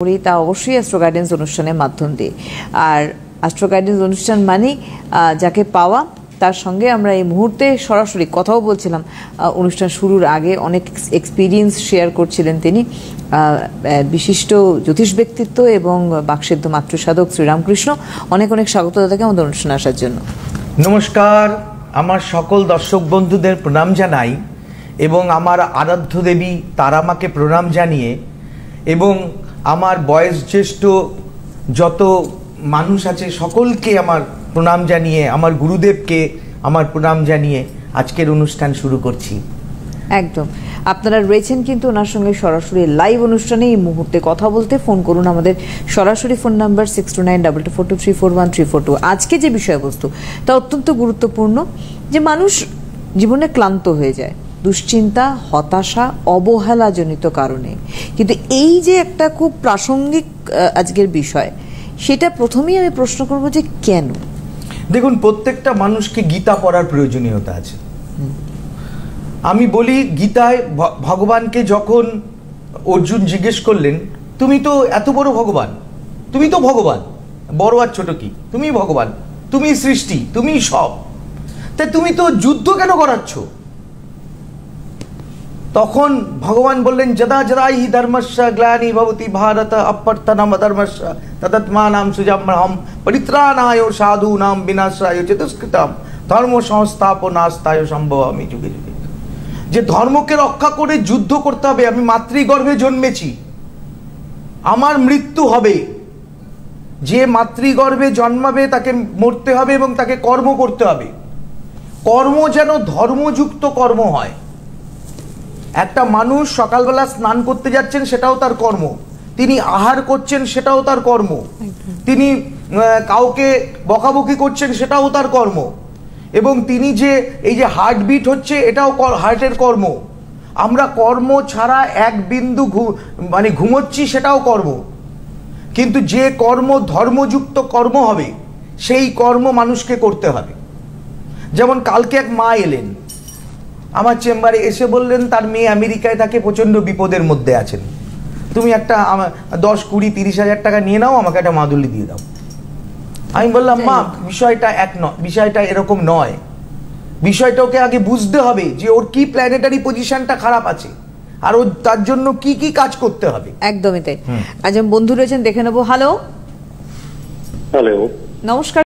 করি তা অবশ্যই অ্যাস্ট্রো গাইডেন্স অনুষ্ঠানের মাধ্যম দিয়ে। আর অ্যাস্ট্রো গাইডেন্স অনুষ্ঠান মানে যাকে পাওয়া তার সঙ্গে আমরা এই মুহূর্তে সরাসরি কথাও বলছিলাম। অনুষ্ঠান শুরুর আগে অনেক এক্সপিরিয়েন্স শেয়ার করছিলেন তিনি, বিশিষ্ট জ্যোতিষ ব্যক্তিত্ব এবং বাকসিদ্ধ মাতৃসাধক শ্রীরামকৃষ্ণ। অনেক অনেক স্বাগত তাদেরকে আমাদের অনুষ্ঠানে আসার জন্য। নমস্কার, আমার সকল দর্শক বন্ধুদের প্রণাম জানাই এবং আমার আরাধ্য দেবী তারামাকে প্রণাম জানিয়ে এবং আমার বয়োজ্যেষ্ঠ যত মানুষ আছে সকলকে আমার প্রণাম জানিয়ে, আমার গুরুদেবকে আমার প্রণাম জানিয়ে আজকের অনুষ্ঠান শুরু করছি। একদম, আপনারা রয়েছেন কিন্তু ওনার সঙ্গে সরাসরি লাইভ অনুষ্ঠানে এই মুহূর্তে কথা বলতে। ফোন করুন আমাদের সরাসরি ফোন নাম্বার 6292242341 আজকে যে বিষয়বস্তু তা অত্যন্ত গুরুত্বপূর্ণ, যে মানুষ জীবনে ক্লান্ত হয়ে যায় দুশ্চিন্তা, হতাশা, অবহেলাজনিত কারণে। কিন্তু এই যে একটা খুব প্রাসঙ্গিক আজকের বিষয়, সেটা প্রথমেই আমি প্রশ্ন করব যে কেন। দেখুন, প্রত্যেকটা মানুষকে গীতা পড়ার প্রয়োজনীয়তা আছে। আমি বলি, গীতায় ভগবানকে যখন অর্জুন জিজ্ঞেস করলেন, তুমি তো এত বড় ভগবান, তুমি তো ভগবান, বড় আর ছোট কি, তুমি ভগবান, তুমি সৃষ্টি, তুমি সব, তাই তুমি তো যুদ্ধ কেন করাচ্ছ? তখন ভগবান বললেন, যদা যদা হি ধর্মস্য গ্লানি ভবতি ভারত অভ্যর্থনম অধর্মস্য তদাত্মানাং সুজমহম পরিত্রাণায় সাধূনাং বিনাশায় চতুষ্কৃতম ধর্ম সংস্থাপনাস্তায় সম্ভবামি যুগে যুগে। যে ধর্মকে রক্ষা করে যুদ্ধ করতে হবে। আমি মাতৃগর্ভে জন্মেছি, আমার মৃত্যু হবে। যে মাতৃগর্ভে জন্মাবে তাকে মরতে হবে এবং তাকে কর্ম করতে হবে। কর্ম যেন ধর্মযুক্ত কর্ম হয়। একটা মানুষ সকালবেলা স্নান করতে যাচ্ছেন, সেটাও তার কর্ম। তিনি আহার করছেন, সেটাও তার কর্ম। তিনি কাউকে বকাবকি করছেন, সেটাও তার কর্ম। এবং তিনি যে এই যে হার্টবিট হচ্ছে, এটাও হার্টের কর্ম। আমরা কর্ম ছাড়া এক বিন্দু মানে ঘুমোচ্ছি, সেটাও কর্ম। কিন্তু যে কর্ম ধর্মযুক্ত কর্ম হবে, সেই কর্ম মানুষকে করতে হবে। যেমন কালকে এক মা এলেন আমার চেম্বারে, এসে বললেন তার মেয়ে আমেরিকায় থাকে, প্রচণ্ড বিপদের মধ্যে আছেন, তুমি একটা 10, 20, 30 হাজার টাকা নিয়ে নাও, আমাকে একটা মাদুলি দিয়ে দাও। আমি বললাম, মা বিষয়টা এরকম নয়। বিষয়টা ওকে আগে বুঝতে হবে যে ওর কি প্ল্যানেটারি পজিশনটা খারাপ আছে আর ও তার জন্য কি কি কাজ করতে হবে। একদমই তাই। আজ বন্ধু রয়েছেন, দেখে নেবো। হ্যালো, হ্যালো, নমস্কার।